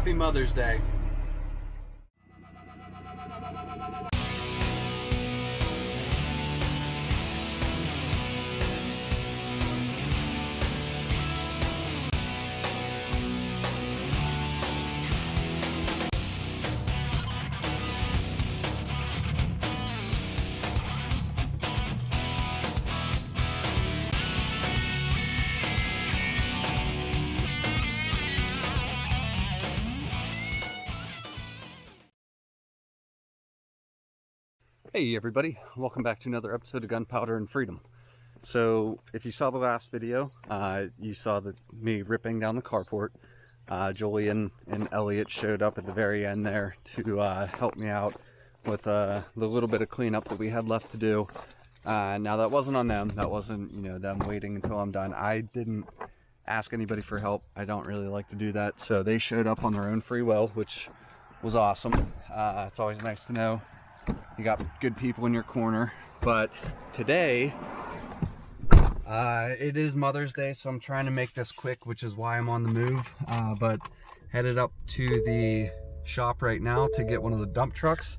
Happy Mother's Day. Hey everybody, welcome back to another episode of Gunpowder and Freedom. So if you saw the last video, you saw me ripping down the carport. Julian and Elliot showed up at the very end there to help me out with the little bit of cleanup that we had left to do. Now that wasn't on them, that wasn't them waiting until I'm done. I didn't ask anybody for help. I don't really like to do that, so they showed up on their own free will, which was awesome. It's always nice to know you got good people in your corner. But today it is Mother's Day, so I'm trying to make this quick, which is why I'm on the move. But headed up to the shop right now to get one of the dump trucks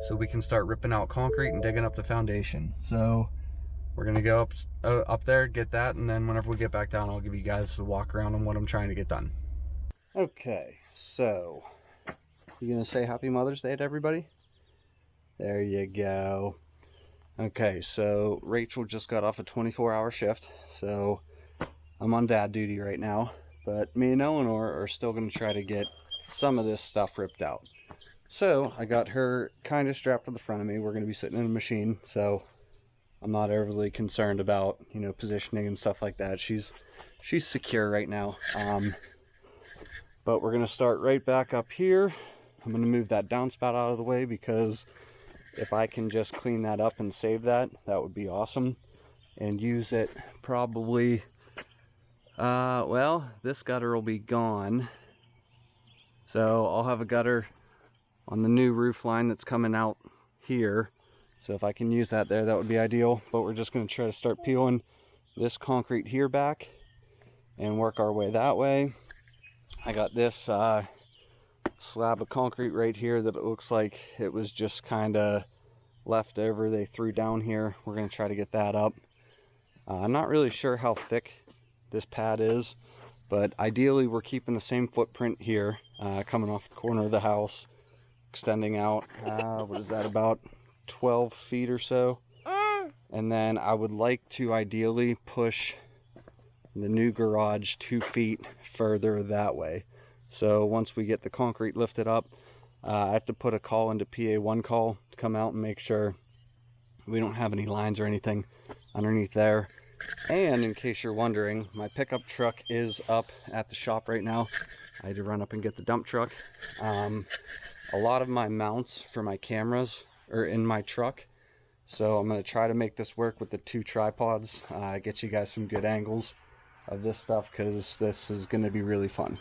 so we can start ripping out concrete and digging up the foundation. So we're gonna go up there, get that, and then whenever we get back down, I'll give you guys a walk around on what I'm trying to get done. Okay, so you gonna say Happy Mother's Day to everybody? There you go. Okay, so Rachel just got off a 24-hour shift, so I'm on dad duty right now, but me and Eleanor are still going to try to get some of this stuff ripped out. So I got her kind of strapped to the front of me. We're going to be sitting in a machine, so I'm not overly concerned about, positioning and stuff like that. She's secure right now. But we're going to start right back up here. I'm going to move that downspout out of the way because if I can just clean that up and save that, that would be awesome. And use it probably, well, this gutter will be gone. So I'll have a gutter on the new roof line that's coming out here. So if I can use that there, that would be ideal. But we're just going to try to start peeling this concrete here back and work our way that way. I got this slab of concrete right here that it looks like it was just kind of left over, they threw down here. We're going to try to get that up. I'm not really sure how thick this pad is, but ideally we're keeping the same footprint here, coming off the corner of the house, extending out, what is that, about 12 feet or so. And then I would like to ideally push the new garage 2 feet further that way. So once we get the concrete lifted up, I have to put a call into PA1 call to come out and make sure we don't have any lines or anything underneath there. And in case you're wondering, my pickup truck is up at the shop right now. I had to run up and get the dump truck. A lot of my mounts for my cameras are in my truck, so I'm going to try to make this work with the 2 tripods, get you guys some good angles of this stuff, because this is going to be really fun.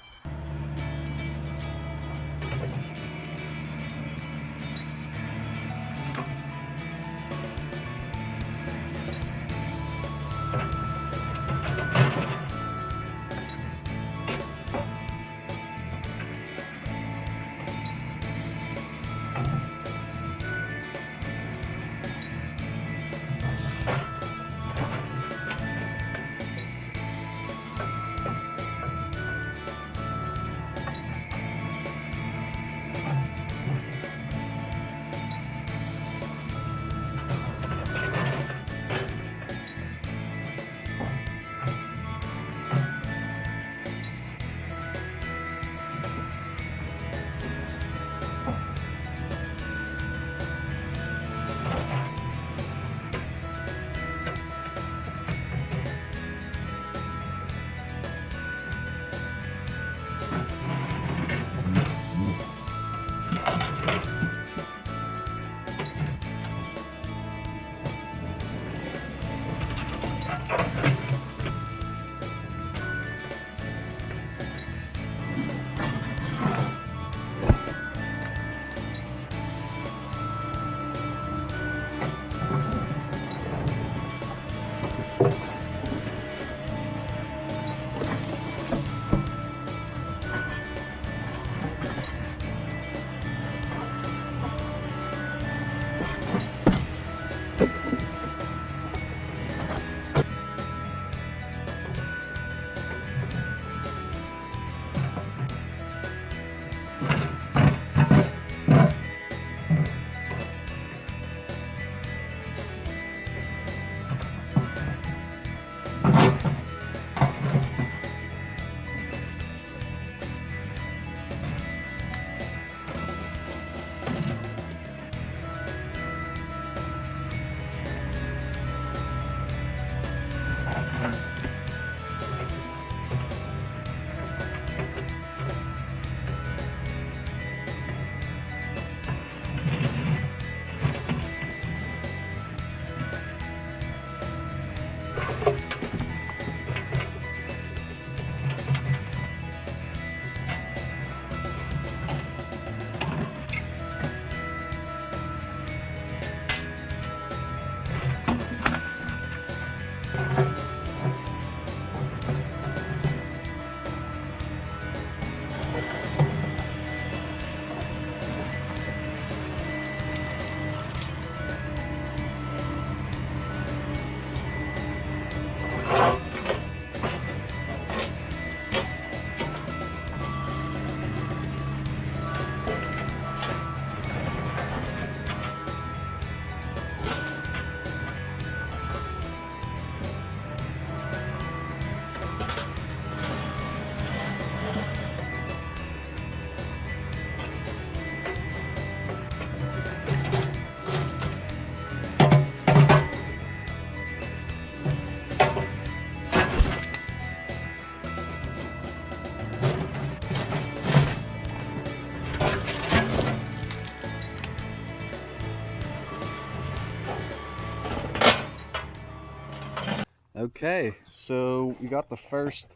Okay, so we got the first,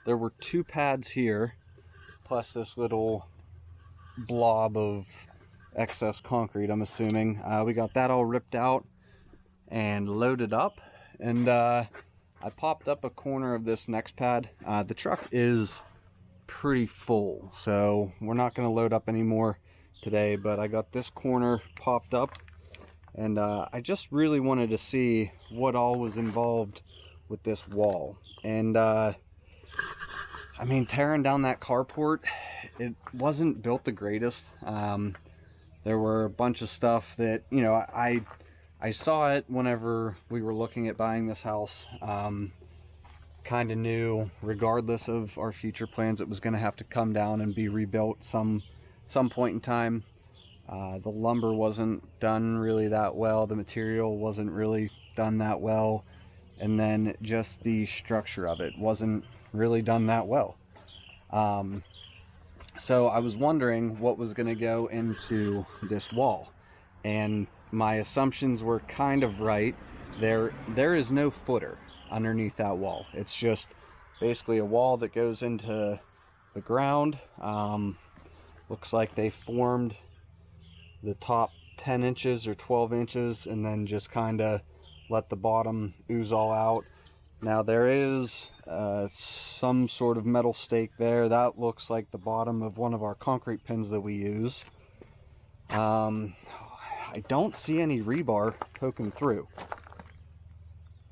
there were 2 pads here, plus this little blob of excess concrete, I'm assuming. We got that all ripped out and loaded up, and I popped up a corner of this next pad. The truck is pretty full, so we're not going to load up anymore today, but I got this corner popped up, and I just really wanted to see what all was involved with this wall. And I mean, tearing down that carport, it wasn't built the greatest. There were a bunch of stuff that, you know, I saw it whenever we were looking at buying this house. Kind of knew, regardless of our future plans, it was going to have to come down and be rebuilt some point in time. The lumber wasn't done really that well, the material wasn't really done that well, and then just the structure of it wasn't really done that well. So I was wondering what was going to go into this wall, and my assumptions were kind of right. There is no footer underneath that wall. It's just basically a wall that goes into the ground. Looks like they formed the top 10 inches or 12 inches and then just kind of let the bottom ooze all out. Now there is some sort of metal stake there. That looks like the bottom of one of our concrete pins that we use. I don't see any rebar poking through.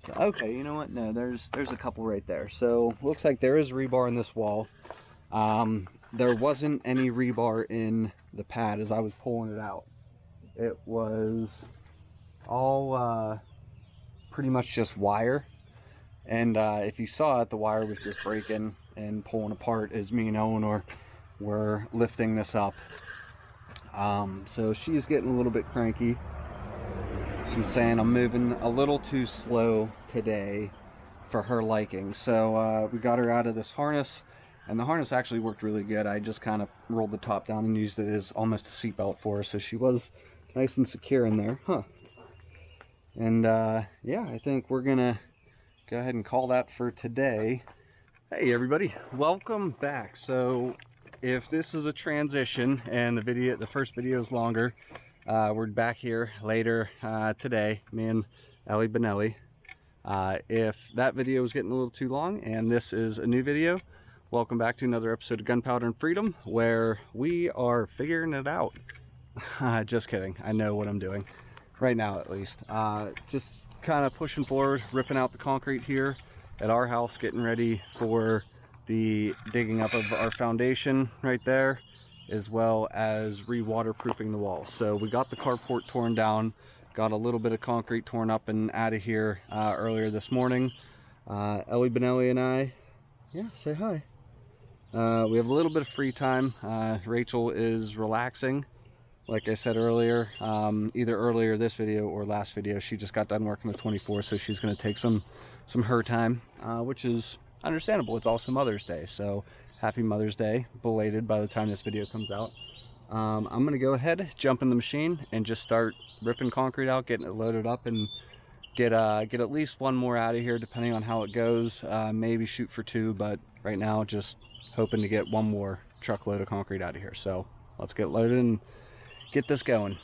So, okay, you know what? No, there's a couple right there. So looks like there is rebar in this wall. There wasn't any rebar in the pad as I was pulling it out. It was all pretty much just wire. And if you saw it, the wire was just breaking and pulling apart as me and Eleanor were lifting this up. So she's getting a little bit cranky. She's saying I'm moving a little too slow today for her liking. So we got her out of this harness, and the harness actually worked really good. I just kind of rolled the top down and used it as almost a seatbelt for her, so she was nice and secure in there. And yeah, I think we're gonna go ahead and call that for today. Hey everybody, welcome back. So if this is a transition and the first video is longer, we're back here later today, me and Ellie Benelli. If that video was getting a little too long and this is a new video, welcome back to another episode of Gunpowder and Freedom, where we are figuring it out. Just kidding, I know what I'm doing right now, at least. Just kind of pushing forward, ripping out the concrete here at our house, getting ready for the digging up of our foundation right there, as well as re-waterproofing the walls. So we got the carport torn down, got a little bit of concrete torn up and out of here earlier this morning. Ellie Benelli and I, yeah, say hi. We have a little bit of free time. Rachel is relaxing. Like I said earlier, either earlier this video or last video, she just got done working with 24, so she's going to take some her time, which is understandable. It's also Mother's Day, so happy Mother's Day, belated by the time this video comes out. I'm going to go ahead, jump in the machine, and just start ripping concrete out, getting it loaded up, and get at least one more out of here, depending on how it goes. Maybe shoot for 2, but right now just hoping to get one more truckload of concrete out of here. So let's get loaded and get this going.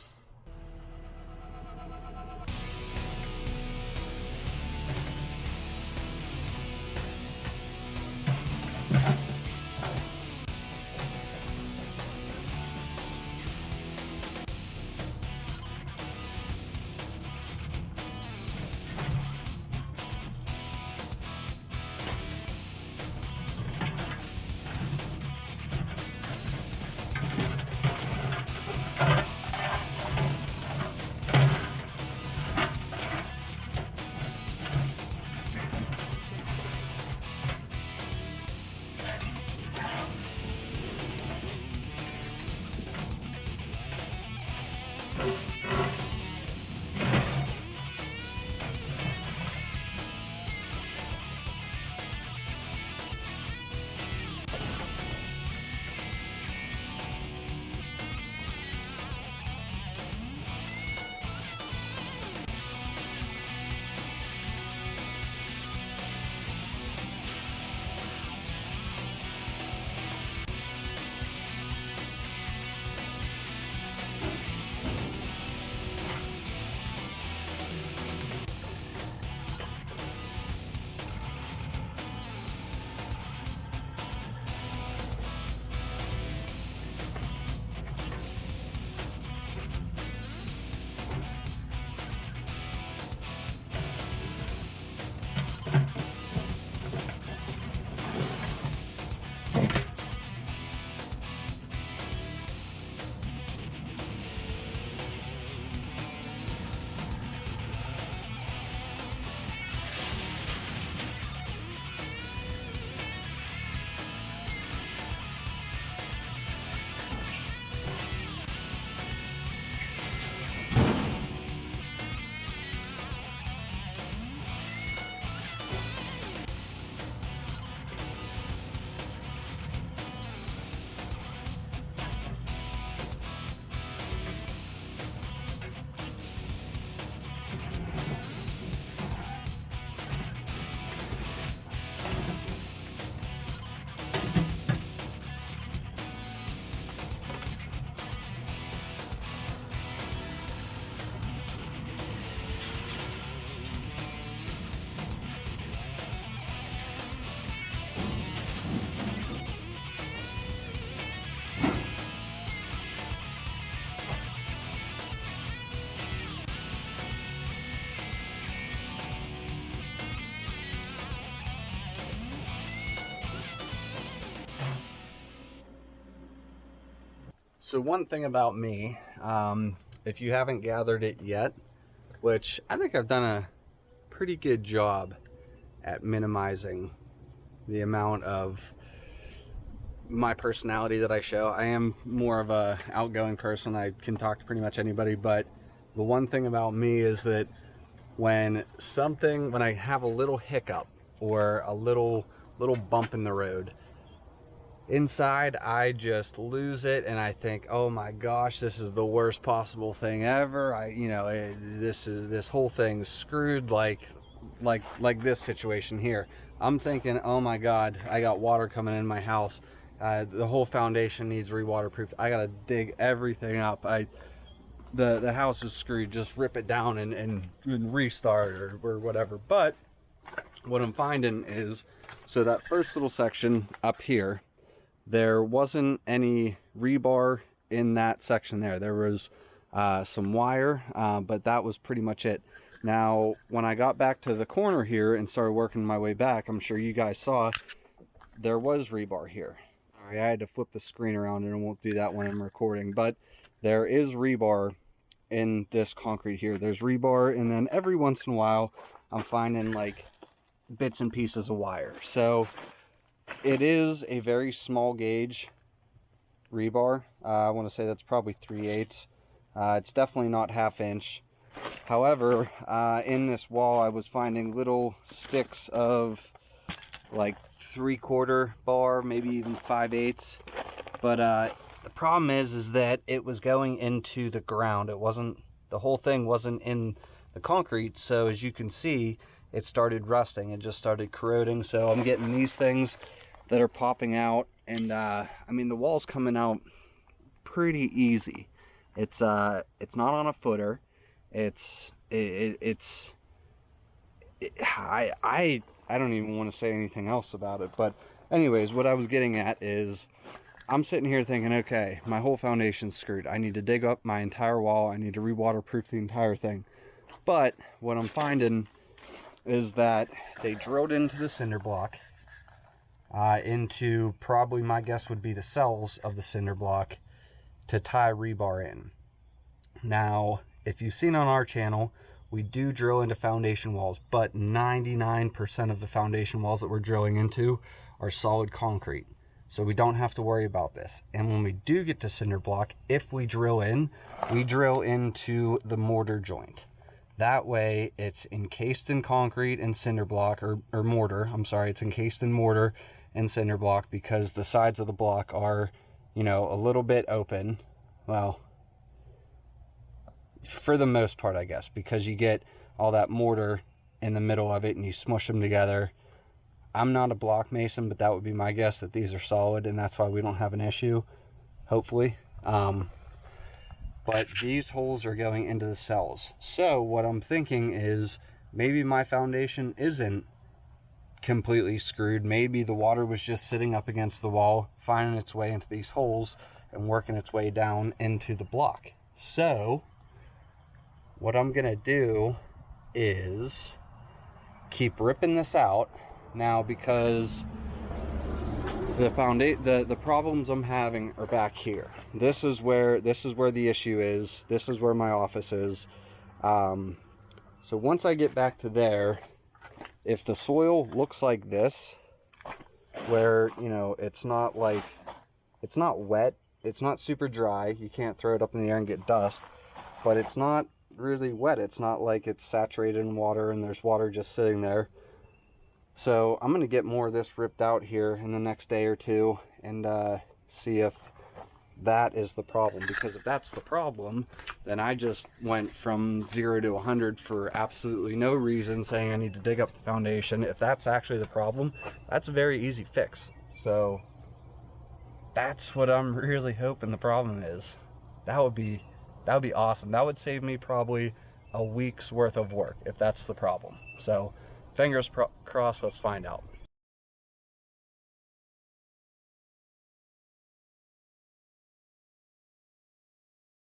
So one thing about me, if you haven't gathered it yet, which I think I've done a pretty good job at minimizing the amount of my personality that I show. I am more of a outgoing person. I can talk to pretty much anybody, but the one thing about me is that when I have a little hiccup or a little bump in the road, inside I just lose it and I think, oh my gosh, this is the worst possible thing ever. This whole thing's screwed, like this situation here. I'm thinking, oh my God, I got water coming in my house. The whole foundation needs re-waterproofed. I gotta dig everything up. The house is screwed. Just rip it down and restart or whatever. But what I'm finding is, so that first little section up here, there wasn't any rebar in that section there. There was some wire, but that was pretty much it. Now, when I got back to the corner here and started working my way back, I'm sure you guys saw, there was rebar here. I had to flip the screen around, and I won't do that when I'm recording, but there is rebar in this concrete here. There's rebar, and then every once in a while I'm finding like bits and pieces of wire. So it is a very small gauge rebar. I want to say that's probably 3/8. It's definitely not 1/2 inch. However, in this wall I was finding little sticks of like 3/4 bar, maybe even 5/8. But the problem is that it was going into the ground. It wasn't, the whole thing wasn't in the concrete. So as you can see, it started rusting. It just started corroding. So I'm getting these things that are popping out, and I mean, the wall's coming out pretty easy. It's not on a footer. I don't even want to say anything else about it. But anyways, what I was getting at is, I'm sitting here thinking, okay, my whole foundation's screwed. I need to dig up my entire wall. I need to re-waterproof the entire thing. But what I'm finding is that they drilled into the cinder block, into probably, my guess would be the cells of the cinder block, to tie rebar in. Now, if you've seen on our channel, we do drill into foundation walls, but 99% of the foundation walls that we're drilling into are solid concrete. So we don't have to worry about this. And when we do get to cinder block, if we drill in, we drill into the mortar joint. That way it's encased in concrete and cinder block, or mortar, I'm sorry, it's encased in mortar and cinder block, because the sides of the block are, you know, a little bit open. Well, for the most part, I guess, because you get all that mortar in the middle of it and you smush them together. I'm not a block mason, but that would be my guess, that these are solid, and that's why we don't have an issue, hopefully. But these holes are going into the cells. So what I'm thinking is, maybe my foundation isn't completely screwed. Maybe the water was just sitting up against the wall, finding its way into these holes and working its way down into the block. So what I'm gonna do is keep ripping this out now, because the problems I'm having are back here. This is where the issue is. This is where my office is. So once I get back to there, if the soil looks like this, where, you know, it's not wet, it's not super dry, you can't throw it up in the air and get dust, but it's not really wet. It's not like it's saturated in water and there's water just sitting there. So I'm going to get more of this ripped out here in the next day or two and see if that is the problem. Because if that's the problem, then I just went from 0 to 100 for absolutely no reason, saying I need to dig up the foundation. If that's actually the problem, that's a very easy fix. So that's what I'm really hoping the problem is. That would be awesome. That would save me probably a week's worth of work if that's the problem. So fingers crossed, let's find out.